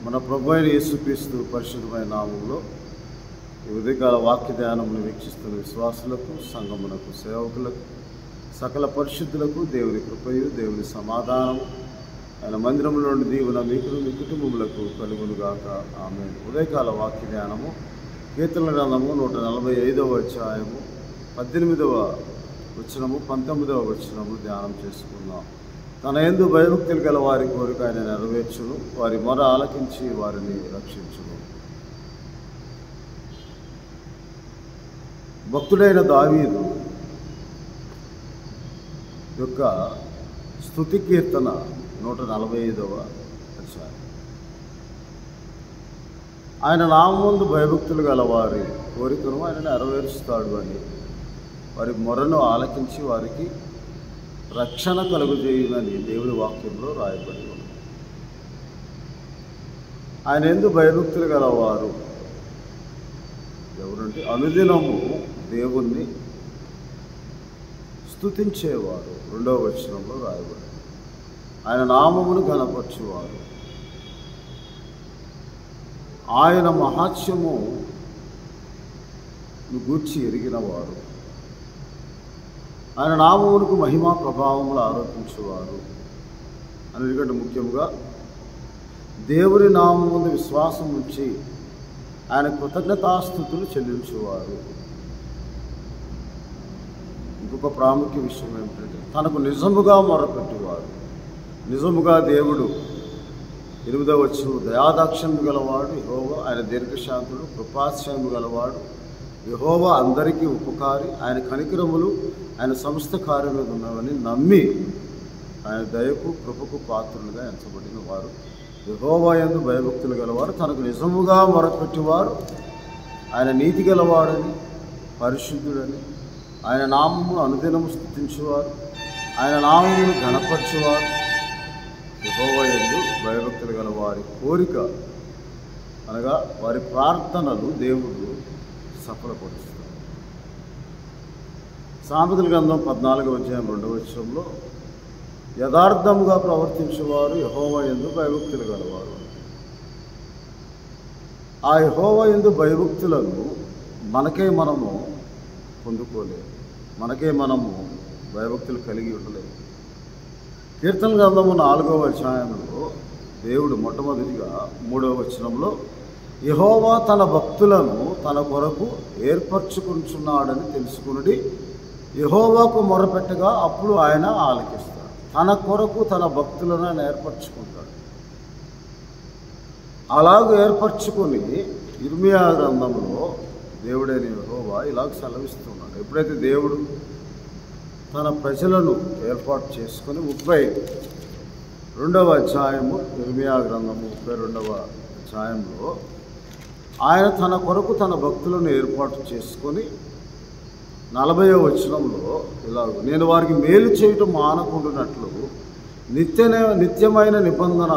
మన ప్రభు అయిన యేసుక్రీస్తు పరిశుద్ధమైన నామములో ఈ ఉదయకాల వాక్య ధ్యానమును వీక్షిస్తున్న విశ్వాసులకు, సంఘమునకు, సేవకులకు, సకల పరిశుద్ధులకు దేవుని కృపయు, దేవుని సమాధానము ఆయన మందిరంలో నుండి దీవెన మీకును మీ కుటుంబములకు కలుగునుగాక. ఆమేన్. ఉదయకాల వాక్య ధ్యానము కీర్తనల గ్రంథము 145వ అధ్యాయము 18వ వచనము 19వ వచనము ధ్యానం చేసుకుందాం. తన యందు భయభక్తులు గల వారి కోరిక ఆయన నెరవేర్చును, వారి మొర ఆలకించి వారిని రక్షించును. భక్తుడైన దావీదు యొక్క స్తుతి కీర్తన 145వ అధ్యాయం. ఆయన నామందు భయభక్తులు గల వారి కోరికను ఆయన నెరవేరుస్తాడు అని, వారి మొరను ఆలకించి వారికి రక్షణ కలుగజేయునని దేవుని వాక్యంలో రాయబడి ఉంది. ఆయన యందు భయభక్తులు గలవారు ఎవరంటే అనుదినము దేవుణ్ణి స్తుతించేవారు. 2వ వచనంలో రాయబడి ఆయన నామమును ఘనపరచువారు, ఆయన మహాత్మ్యము గూర్చి ఎరిగినవారు, ఆయన నామమునకు మహిమా ప్రభావములు ఆరోపించేవారు. అన్నిటికంటే ముఖ్యంగా దేవుని నామం ముందు విశ్వాసం ఉంచి ఆయన కృతజ్ఞతాస్తుతులు చెల్లించేవారు. ఇంకొక ప్రాముఖ్య విషయం ఏమిటంటే తనకు నిజముగా మొరపెట్టేవారు. నిజముగా దేవుడు 8వ వచనం దయాదాక్షిణ్యము గలవాడు యెహోవా, ఆయన దీర్ఘశాంతుడు, కృపాశయము గలవాడు యెహోవా, అందరికీ ఉపకారి, ఆయన కనికరములు ఆయన సమస్త కార్యములు ఉన్నవని నమ్మి ఆయన దయకు కృపకు పాత్రులుగా ఎంచబడిన వారు. యెహోవా యందు భయభక్తులు గలవారు, తనకు నిజముగా మొరపెట్టేవారు, ఆయన నీతి గలవాడని, పరిశుద్ధుడని, ఆయన నామమును అనుదినము స్తుతించేవారు, ఆయన నామమును ఘనపరచువారు. యెహోవా యందు భయభక్తులు గల వారి కోరిక అనగా వారి ప్రార్థనలు దేవుడు సఫలపరుస్తాడు. సామెతల గ్రంథం 14వ అధ్యాయం 2వ వచనంలో యథార్థముగా ప్రవర్తించేవారు యెహోవా యందు భయభక్తులు గలవారు. ఆ యెహోవా యందు భయభక్తులను మనకే మనము పొందుకోలేము, మనకే మనము భయభక్తులు కలిగి ఉండలేము. కీర్తన గ్రంథము 4వ అధ్యాయంలో దేవుడు మొట్టమొదటిగా 3వ వచనంలో యెహోవా తన భక్తులను తన కొరకు ఏర్పరచుకుంటున్నాడని తెలుసుకుని యెహోవాకు మొరపెట్టగా అప్పుడు ఆయన ఆలకిస్తాడు. తన కొరకు తన భక్తులను ఆయన ఏర్పరచుకుంటాడు. అలాగ ఏర్పరచుకొని ఇర్మియా గ్రంథంలో దేవుడైన యెహోవా ఇలాగ సెలవిస్తున్నాడు. ఎప్పుడైతే దేవుడు తన ప్రజలను ఏర్పాటు చేసుకొని 32వ అధ్యాయము ఇర్మియా గ్రంథము 32వ అధ్యాయంలో ఆయన తన కొరకు తన భక్తులను ఏర్పాటు చేసుకొని 40వ వచనంలో ఇలాగ, నేను వారికి మేలు చేయటం మానకుండానట్లు నిత్యమైన నిబంధన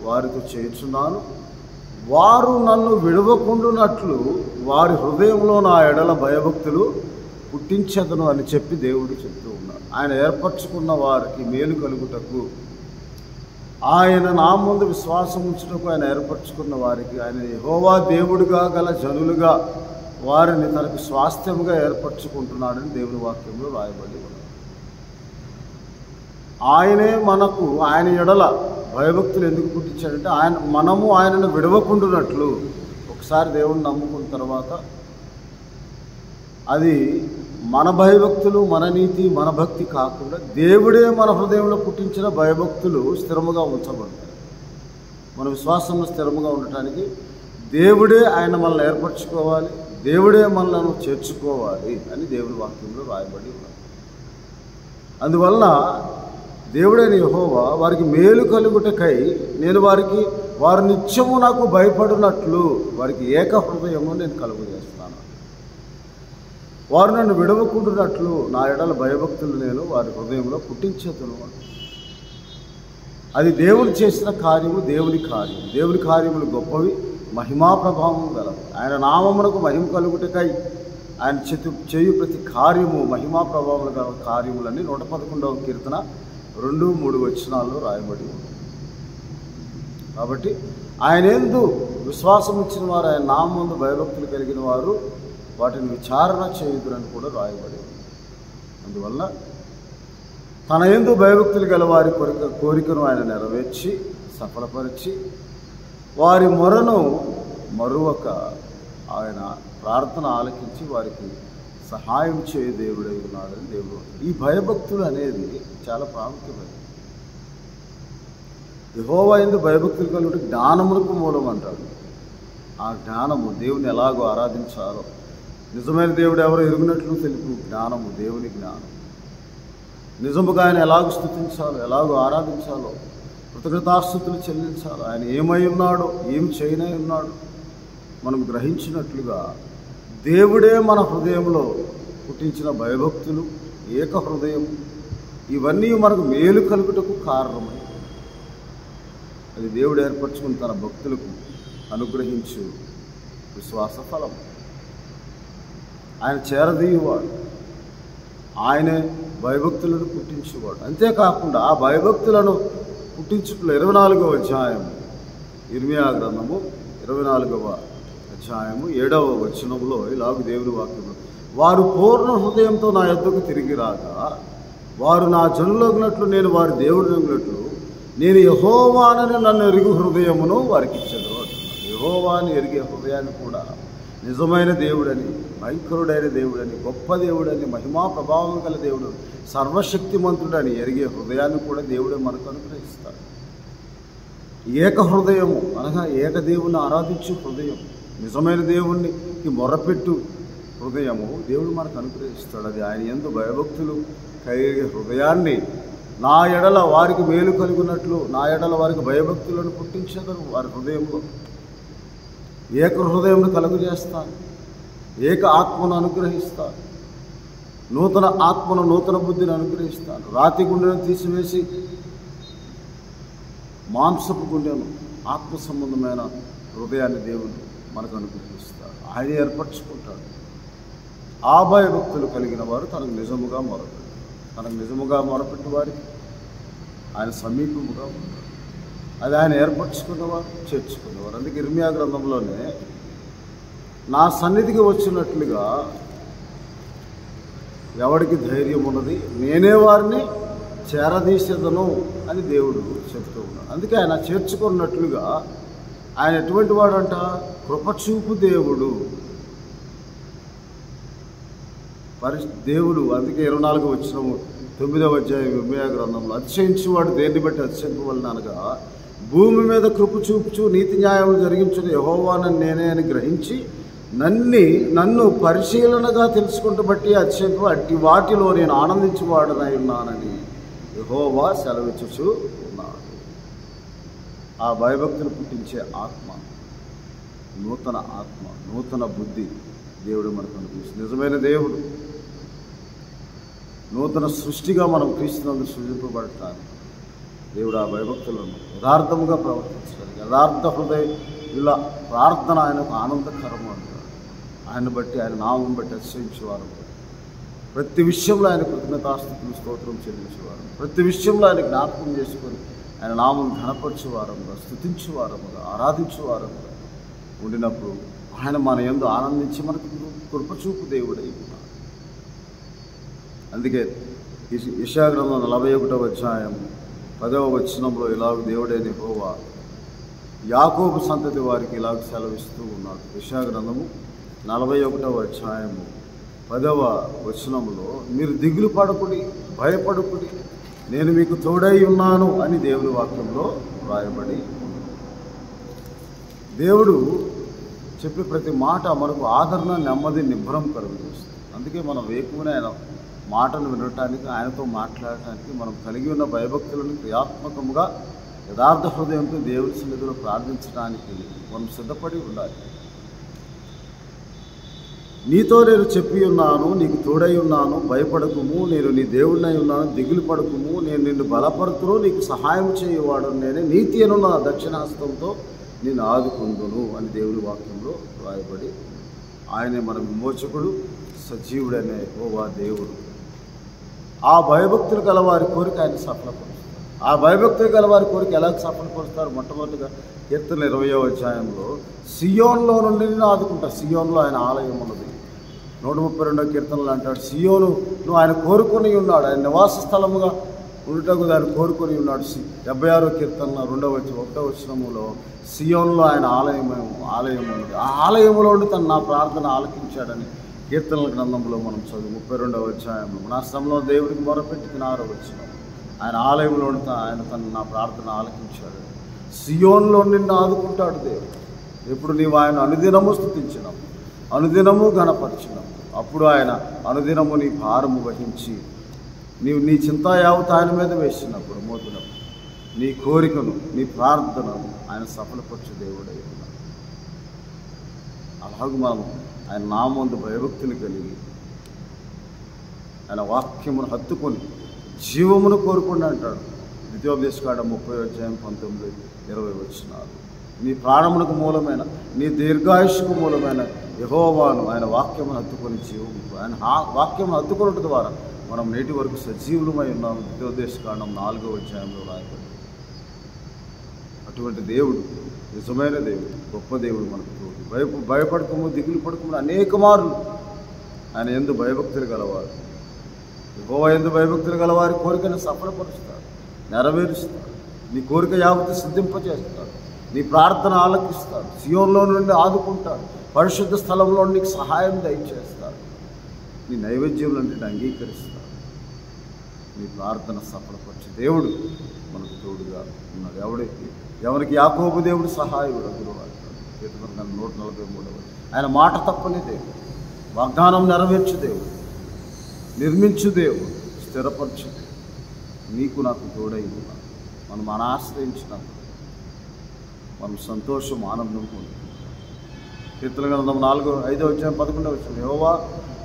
వారితో చేయుచున్నాను, వారు నన్ను విడవకుండునట్లు వారి హృదయంలో నా ఎడల భయభక్తులు పుట్టించదను అని చెప్పి దేవుడు చెప్తూ ఉన్నాడు. ఆయన ఏర్పరచుకున్న వారికి మేలు కలుగుటకు, ఆయన నా ముందు విశ్వాసం ఉంచుటకు ఆయన ఏర్పరచుకున్న వారికి ఆయన యెహోవా దేవుడుగా గల జనులుగా వారిని తనకు స్వాస్థ్యముగా ఏర్పరచుకుంటున్నాడని దేవుని వాక్యంలో రాయబడి ఉన్నది. ఆయనే మనకు ఆయన ఎడల భయభక్తులు ఎందుకు పుట్టించాడంటే మనము ఆయనను విడవకుండునట్లు. ఒకసారి దేవుడిని నమ్ముకున్న తర్వాత అది మన భయభక్తులు, మన నీతి, మన భక్తి కాకుండా దేవుడే మన హృదయంలో పుట్టించిన భయభక్తులు స్థిరముగా ఉంచబడతాయి. మన విశ్వాసంలో స్థిరముగా ఉండటానికి దేవుడే ఆయన మనల్ని ఏర్పరచుకోవాలి, దేవుడే మనలను చేర్చుకోవాలి అని దేవుని వాక్యంలో రాయబడి ఉన్నది. అందువలన దేవుడైన యెహోవా వారికి మేలు కలుగుటకై నేను వారు నిత్యము నాకు భయపడినట్లు వారికి ఏక హృదయము నేను కలుగజేస్తాను. వారు నన్ను విడవకుండునట్లు నా ఎడల భయభక్తులు నేను వారి హృదయంలో పుట్టించేతును. అది దేవుడు చేసిన కార్యము, దేవుని కార్యం. దేవుని కార్యములు గొప్పవి, మహిమా ప్రభావం గలవి. ఆయన నామమునకు మహిమ కలుగుటకై ఆయన చేయు ప్రతి కార్యము మహిమా ప్రభావం గల కార్యములని 111వ కీర్తన 2-3 వచనాల్లో రాయబడి ఉంది. కాబట్టి ఆయన యందు విశ్వాసం ఇచ్చిన వారు, ఆయన నామముందు భయభక్తులు కలిగిన వారు వాటిని విచారణ చేయుదురని కూడా రాయబడి ఉంది. అందువల్ల తన యందు భయభక్తులు గల వారి కోరికను ఆయన నెరవేర్చి సఫలపరిచి వారి మొరను మరువక ఆయన ప్రార్థన ఆలకించి వారికి సహాయం చేయ దేవుడై ఉన్నాడని దేవుడు. ఈ భయభక్తులు అనేది చాలా ప్రాముఖ్యమైనది. యెహోవా యందు భయభక్తులు కలుగుట జ్ఞానములకు మూలం అంటాడు. ఆ జ్ఞానము దేవుని ఎలాగో ఆరాధించాలో, నిజమైన దేవుడు ఎవరో ఎరుగునట్లు తెలుపు జ్ఞానము, దేవుని జ్ఞానం. నిజముగా ఆయన ఎలాగో స్తుతించాలో, ఎలాగో ఆరాధించాలో, కృతజ్ఞతాస్తుతులు చెల్లించాలో, ఆయన ఏమై ఉన్నాడో, ఏం చేయనై ఉన్నాడో మనం గ్రహించినట్లుగా దేవుడే మన హృదయంలో పుట్టించిన భయభక్తులు, ఏక హృదయం, ఇవన్నీ మనకు మేలు కలుగుటకు కారణమై అది దేవుడు ఏర్పరచుకుని తన భక్తులకు అనుగ్రహించు విశ్వాస ఫలం. ఆయన చేరదీయువాడు, ఆయనే భయభక్తులను పుట్టించేవాడు. అంతేకాకుండా ఆ భయభక్తులను పుట్టించుటలో 24వ అధ్యాయం ఇర్మియా గ్రంథము 24వ అధ్యాయము 7వ వచనంలో ఇలాగ దేవుని వాక్యంలో, వారు పూర్ణ హృదయంతో నా యొద్దకు తిరిగి రాగా వారు నా జనులగినట్లు నేను వారి దేవుడినట్లు నేను యెహోవానని నన్ను ఎరుగు హృదయమును వారికి ఇచ్చాను. యెహోవాని ఎరిగే హృదయాన్ని కూడా నిజమైన దేవుడని, భయంకరుడైన దేవుడని, గొప్ప దేవుడని, మహిమా ప్రభావం గల దేవుడు, సర్వశక్తిమంతుడని ఎరిగే హృదయాన్ని కూడా దేవుడే మనకు అనుగ్రహిస్తాడు. ఏక హృదయము అనగా ఏక దేవుని ఆరాధించు హృదయం, నిజమైన దేవునికి మొరపెట్టు హృదయము దేవుడు మనకు అనుగ్రహిస్తాడు. అది ఆయన యందు భయభక్తులు కలిగే హృదయాన్ని నా ఎడల వారికి మేలు కలుగునట్లు నా ఎడల వారికి భయభక్తులను పుట్టించగలరు. వారి హృదయంలో ఏక హృదయంను కలుగజేస్తాను, ఏక ఆత్మను అనుగ్రహిస్తాను, నూతన ఆత్మను, నూతన బుద్ధిని అనుగ్రహిస్తాను. రాతి గుండెను తీసివేసి మాంసపు గుండెను, ఆత్మ సంబంధమైన హృదయాన్ని దేవుడు మనకు అనుగ్రహిస్తాడు. ఆయన ఏర్పరచుకుంటాడు. ఆ భయభక్తులు కలిగిన వారు తనకు నిజముగా మొరపెట్టు వారికి ఆయన సమీపముగా ఉంటాడు. అది ఆయన ఏర్పరచుకున్నవారు, చేర్చుకున్నవారు. అందుకే ఇర్మియా గ్రంథంలోనే నా సన్నిధికి వచ్చినట్లుగా ఎవరికి ధైర్యం ఉన్నది, నేనే వారిని చేరదీసేదను అని దేవుడు చెప్తూ ఉన్నాడు. అందుకే ఆయన చేర్చుకున్నట్లుగా ఆయన ఎటువంటి వాడంట? కృపచూపు దేవుడు, దేవుడు. అందుకే 24వ వచనము 9వ అధ్యాయం ఇర్మియా గ్రంథంలో, అతిశయించువాడు దేన్ని బట్టి అతిశయింపవలన అనగా భూమి మీద కృప చూపుచు నీతి న్యాయములు జరిగించిన యెహోవానని నేనే అని గ్రహించి నన్ను పరిశీలనగా తెలుసుకుంటూ బట్టి అతిశయింపు అట్టి వాటిలో నేను ఆనందించువాడనై ఉన్నానని యెహోవా సెలవిచ్చుచు ఉన్నాడు. ఆ భయభక్తులు పుట్టించే ఆత్మ, నూతన ఆత్మ, నూతన బుద్ధి దేవుడు మనకు అనిపిస్తుంది. నిజమైన దేవుడు నూతన సృష్టిగా మనం క్రీస్తునందు సృజింపబడటానికి దేవుడు ఆ భయభక్తులను యథార్థముగా ప్రవర్తించడానికి, యథార్థ హృదయ ఇలా ప్రార్థన ఆయనకు ఆనందకరము అంటారు. ఆయన బట్టి, ఆయన నామం బట్టి అతిశయించేవారు, ప్రతి విషయంలో ఆయన కృతజ్ఞతాస్తుతులు స్తోత్రం చెల్లించేవారు, ప్రతి విషయంలో ఆయన జ్ఞాపకం చేసుకొని ఆయన నామం ఘనపరచువారముగా, స్తుతించేవారముగా, ఆరాధించేవారముగా ఉండినప్పుడు ఆయన మన యందు ఆనందించి మనకు కృపచూపు దేవుడై ఉన్నాడు. అందుకే యెషయా గ్రంథం 41వ అధ్యాయం 10వ వచనంలో ఇలాగ దేవుడైన యెహోవా యాకోబు సంతతి వారికి ఇలాగ సెలవిస్తూ ఉన్నాడు. యెషయా గ్రంథము 41వ అధ్యాయము 10వ వచనంలో, మీరు దిగులు పడకుడి, భయపడకుడి, నేను మీకు తోడై ఉన్నాను అని దేవుని వాక్యంలో రాయబడి. దేవుడు చెప్పే ప్రతి మాట మనకు ఆదరణ, నెమ్మది, నిబ్బరం కలుగజేస్తుంది. అందుకే మనం వేకువనే ఆయన మాటలు వినటానికి, ఆయనతో మాట్లాడటానికి, మనం కలిగి ఉన్న భయభక్తులను క్రియాత్మకంగా యథార్థ హృదయంతో దేవుని సన్నిధిలో ప్రార్థించడానికి మనం సిద్ధపడి ఉండాలి. నీతో నేను చెప్పి ఉన్నాను, నీకు తోడై ఉన్నాను, భయపడకుము, నేను నీ దేవుడినై ఉన్నాను, దిగులు పడకుము, నేను నిన్ను బలపరుతును, నీకు సహాయం చేయవాడు నేనే, నీతి అనున్న దక్షిణాస్తంతో నేను ఆదుకుందును అని దేవుని వాక్యంలో రాయబడి. ఆయనే మన విమోచకుడు, సజీవుడనే యెహోవా దేవుడు. ఆ భయభక్తులు గల వారి కోరిక ఆయన సఫలపరుస్తారు. ఆ భయభక్తులు గల వారి కోరిక ఎలా సఫలపరుస్తారు? మొట్టమొదటిగా కీర్తన 20వ అధ్యాయంలో సియోన్లో నుండి నేను ఆదుకుంటా. సియోన్లో ఆయన ఆలయం ఉన్నది. 132వ కీర్తనలు అంటాడు, సియోను నువ్వు ఆయన కోరుకొని ఉన్నాడు, ఆయన నివాస స్థలముగా ఉండటకు ఆయన కోరుకొని ఉన్నాడు. 76వ కీర్తన 1వ వచనములో సియోన్లో ఆయన ఆలయం ఉన్నది. ఆ ఆలయంలో ఉండి తను నా ప్రార్థన ఆలకించాడని కీర్తనల గ్రంథంలో మనం చదువు 32వ అధ్యాయంలో నా శ్రమలో దేవుడికి మొరపెట్టి 6వ వచనం ఆయన ఆలయంలో ఉండి ఆయన తను నా ప్రార్థన ఆలకించాడు. సియోన్లో నిన్ను ఆదుకుంటాడు దేవుడు. ఎప్పుడు నీవు ఆయన అనుదినము స్తుతించినప్పుడు, అనుదినము ఘనపరిచినప్పుడు, అప్పుడు ఆయన అనుదినము నీ భారము వహించి నీవు నీ చింతా యావత్ ఆయన మీద వేసినప్పుడు, మోపినప్పుడు నీ కోరికను నీ ప్రార్థనను ఆయన సఫలపరచు దేవుడై ఉన్నాడు. అలాగే మనం ఆయన నామందు భయభక్తిని కలిగి ఆయన వాక్యమును హత్తుకొని జీవమును కోరుకుండా అంటాడు. ద్వితీయోపదేశకాండం 30వ అధ్యాయం 19-20 వచనాలు. నీ ప్రాణమునకు మూలమైన నీ దీర్ఘాయుష్కు మూలమైన యెహోవాను ఆయన వాక్యమును హత్తుకొని జీవము ఆయన వాక్యమును హత్తుకొనుట ద్వారా మనం నేటి వరకు సజీవులమై ఉన్నాము. ద్వితీయోపదేశకాండం 4వ అధ్యాయంలో రాయబడి. అటువంటి దేవుడు నిజమైన దేవుడు, గొప్ప దేవుడు మనకు తోడు. భయపడకము దిగులు పడకము అనేక మార్లు ఆయన యందు భయభక్తులు గలవారు. యెహోవా యందు భయభక్తులు గలవారి కోరికను సఫలపరుస్తాడు, నెరవేరుస్తాడు. నీ కోరిక యావత్తు సిద్ధింపజేస్తాడు, నీ ప్రార్థన ఆలకిస్తాడు, సియోన్లో నుండి ఆదుకుంటాడు, పరిశుద్ధ స్థలంలో నీకు సహాయం దయచేస్తాడు, నీ నైవేద్యంలో అంగీకరిస్తాడు. నీ ప్రార్థన సఫలపరిచే దేవుడు మనకు తోడుగా ఉన్నాడు. ఎవరికి యాకోబు దేవుడు సహాయుడు అందులోవాడు. కీర్తన 143. ఆయన మాట తప్పని దేవుడు, వాగ్దానం నెరవేర్చు దేవుడు, నిర్మించు దేవుడు, స్థిరపరచు దేవుడు. నీకు నాకు తోడై ఉన్నాడు. మనం ఆశ్రయించినప్పుడు మనం సంతోషం ఆనందం పొందుతాం. కీర్తన గ్రంథం 5వ అధ్యాయం 11వ వచనం, యెహోవా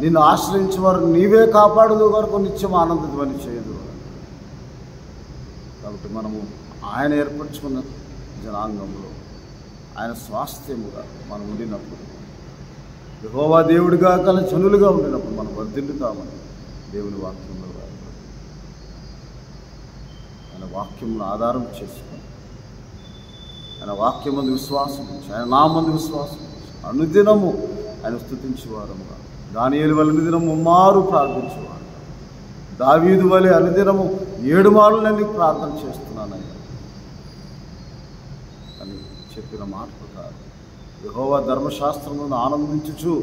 నిన్ను ఆశ్రయించేవారు నీవే కాపాడుదు వరకు నిత్యం ఆనందధ్వని చేయదు. కాబట్టి మనము ఆయన ఏర్పరచుకున్న జనాంగంలో ఆయన స్వాస్థ్యముగా మనం ఉండినప్పుడు, యెహోవా దేవుడిగా గల జనులుగా ఉండినప్పుడు మనం వర్ధిల్లుతామని దేవుని వాక్యంలో రాయబడింది. ఆయన వాక్యమును ఆధారం చేసుకొని ఆయన వాక్యం మంది విశ్వాసం ఉంచి ఆయన నామందు విశ్వాసం ఉంచి అనుదినము ఆయన స్తుతించేవారముగా, దానియేలు వలె అనుదినము ముమ్మారు ప్రార్థించేవారు, దావీదు వలె అనుదినము 7 మార్లు నేను ప్రార్థన చేస్తున్నానయ్యా అని చెప్పిన మాట ప్రకారం యెహోవా ధర్మశాస్త్రమును ఆనందించుచు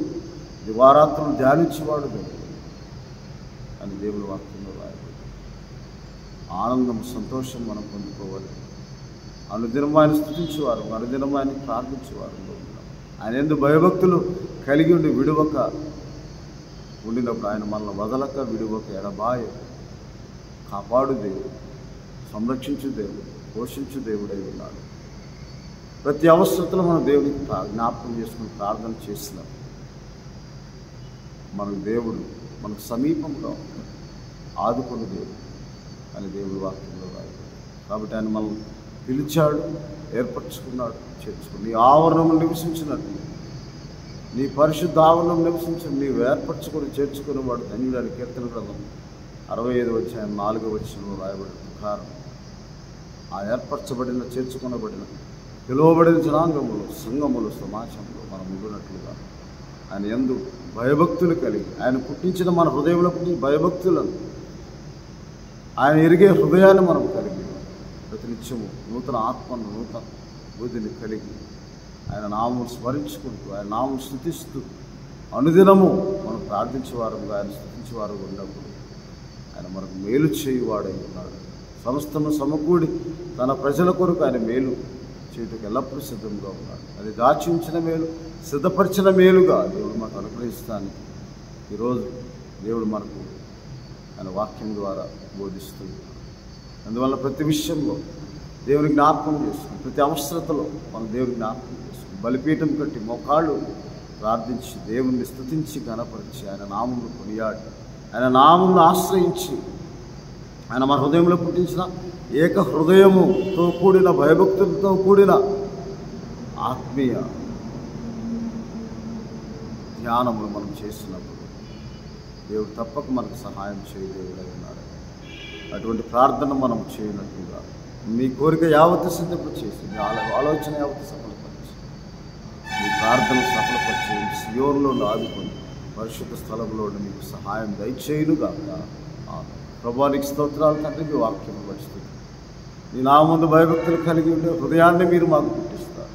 దివారాత్రులు ధ్యానించేవాడు దేవుడు అని దేవుని వాక్యంలో రాయబడింది. ఆనందం సంతోషం మనం పొందుకోవాలి. అనుదినం ఆయన స్తుతించేవారు, అనుదినం ఆయన ప్రార్థించేవారు, ఆయన యందు భయభక్తులు కలిగి ఉండి విడువక ఉండినప్పుడు ఆయన మనల్ని వదలక విడువక ఎడబాయ కాపాడు దేవుడు, సంరక్షించు దేవుడు, పోషించు దేవుడై ఉన్నాడు. ప్రతి అవసరతలో మనం దేవునికి జ్ఞాపకం చేసుకుని ప్రార్థన చేసినప్పుడు మన దేవుడు మనకు సమీపంగా ఉంటాడు, ఆదుకుని దేవుడు అని దేవుడి వాక్యంలో రాయబడింది. కాబట్టి ఆయన మనం పిలిచాడు, ఏర్పరచుకున్నాడు, చేర్చుకుని నీ ఆవరణము నివసించినట్టు, నీ పరిశుద్ధ ఆవరణం నివసించి నీవు ఏర్పరచుకొని చేర్చుకుని వాడు ధన్యుడని కీర్తన గ్రంథం 65వ అధ్యాయం 4వ వచనంలో రాయబడిన ప్రకారం ఆ ఏర్పరచబడిన చేర్చుకొనబడిన పిలువబడిన జనాంగములు, సంఘములు, సమాజంలో మనం ఉండినట్లుగా ఆయన యందు భయభక్తులు కలిగి ఆయన పుట్టించిన మన హృదయంలో పుట్టిన భయభక్తులను ఆయన ఎరిగే హృదయాన్ని మనం కలిగి ప్రతినిత్యము నూతన ఆత్మను, నూతన బుద్ధిని కలిగి ఆయన నామం స్మరించుకుంటూ ఆయన నామం స్తుతిస్తూ అనుదినము మనం ప్రార్థించేవారుగా ఆయన స్తుతించేవారు ఉన్నప్పుడు ఆయన మనకు మేలు చేయువాడై ఉన్నాడు. సమస్తము సమకూడి తన ప్రజల కొరకు ఆయన మేలు చేయుటకు ఎల్లప్పుడూ సిద్ధంగా ఉన్నాడు. అది దాచి ఉంచిన మేలు, సిద్ధపరిచిన మేలుగా దేవుడు మనకు అనుగ్రహిస్తానికి ఈరోజు దేవుడు మనకు ఆయన వాక్యం ద్వారా బోధిస్తుంది. అందువల్ల ప్రతి విషయంలో దేవుని జ్ఞాపకం చేసుకుని, ప్రతి అవసరతలో మనం దేవుని జ్ఞాపకం చేసుకుని బలిపీఠం కట్టి మోకాళ్ళు ప్రార్థించి దేవుణ్ణి స్తుతించి ఘనపరిచి ఆయన నామమును కొనియాడి ఆయన నామమును ఆశ్రయించి ఆయన మన హృదయంలో పుట్టించిన ఏక హృదయముతో కూడిన భయభక్తులతో కూడిన ఆత్మీయ ధ్యానములు మనం చేసినప్పుడు దేవుడు తప్పక మనకు సహాయం చేయ దేవుడై ఉన్నాడు. అటువంటి ప్రార్థన మనం చేయనట్లుగా మీ కోరిక యావత్తు సిద్ధపరిచేసి, మీ ఆలోచన యావత్తు సఫలపరిచి, మీ ప్రార్థన సఫలపరిచి, సియోనులో ఆదుకొని పరిశుద్ధ స్థలంలో మీకు సహాయం దయచేయునుగాక. ప్రభువానికి స్తోత్రాలు తండ్రి. మీ వాక్యం పరుస్తుంది. మీ నామందు భయభక్తులు కలిగి ఉండే హృదయాన్ని మీరు మాకు పుట్టిస్తారు.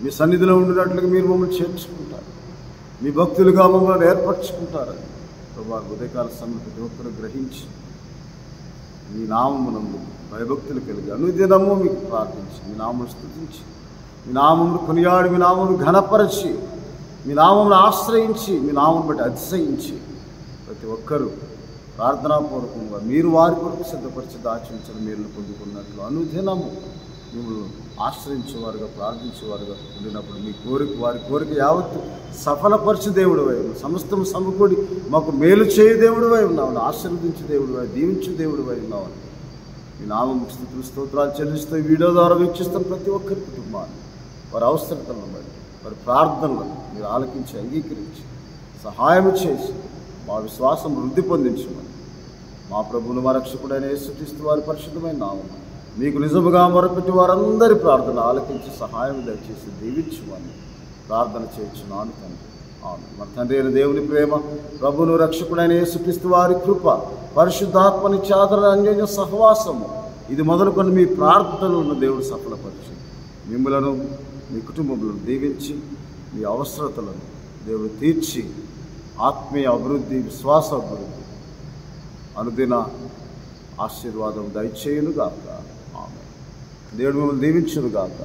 మీ సన్నిధిలో ఉండినట్లుగా మీరు మమ్మల్ని చేర్చుకుంటారు. మీ భక్తులుగా మమ్మల్ని ఏర్పరచుకుంటారని ప్రభా ఉదయకాల సమయం ప్రతి ఒక్కరు గ్రహించి మీ నామమునందు భయభక్తులు కలిగి అనుదినము మీకు ప్రార్థించి, మీ నామను స్తుతించి, మీ నామమును కొనియాడి, మీ నామమును ఘనపరచి, మీ నామమును ఆశ్రయించి, మీ నామమును బట్టి అతిశయించి ప్రతి ఒక్కరూ ప్రార్థనాపూర్వకంగా మీరు వారి కొరకు సిద్ధపరిచి దాచించిన మీరు పొందుకున్నట్లు అనుదినము మిమ్మల్ని ఆశ్రయించేవారుగా, ప్రార్థించేవారుగా ఉండినప్పుడు మీ వారి కోరిక యావత్తు సఫలపరిచి దేవుడు వై ఉన్నావు. సమస్తం సమకూడి మాకు మేలు చేయి దేవుడు వై ఉన్నావు. ఆశీర్వదించు దేవుడు వై, దీవించు దేవుడు వై ఉన్నావు. మీ నామం స్తుతులు స్తోత్రాలు చెల్లిస్తూ ఈ వీడియో ద్వారా వీక్షిస్తున్న ప్రతి ఒక్కరి కుటుంబాన్ని, వారి అవసరతలను బట్టి, వారి ప్రార్థనలను మీరు ఆలకించి, అంగీకరించి, సహాయం చేసి మా విశ్వాసం వృద్ధి పొందించమని మా ప్రభువును మా రక్షకుడైన యేసుక్రీస్తు వారి పరిశుద్ధమైన నామం మీకు నిజముగా మొరపెట్టి వారందరి ప్రార్థన ఆలకించి సహాయం దయచేసి దీవించమని ప్రార్థన చేయించున్నాను తండ్రి. అవును, మన తండ్రి అయిన దేవుని ప్రేమ, ప్రభువును రక్షకుడైన యేసుక్రీస్తు వారి కృప, పరిశుద్ధాత్మని చాదర అన్యోన్య సహవాసము ఇది మొదలుకొని మీ ప్రార్థనలను దేవుడు సఫలపరిచి మిమ్మలను, మీ కుటుంబములను దీవించి, మీ అవసరతలను దేవుడు తీర్చి ఆత్మీయ అభివృద్ధి, విశ్వాస అభివృద్ధి, అనుదిన ఆశీర్వాదం దయచేయునుగాక. ఆమేన్. దేవుడు మిమ్మల్ని దీవించునుగాక.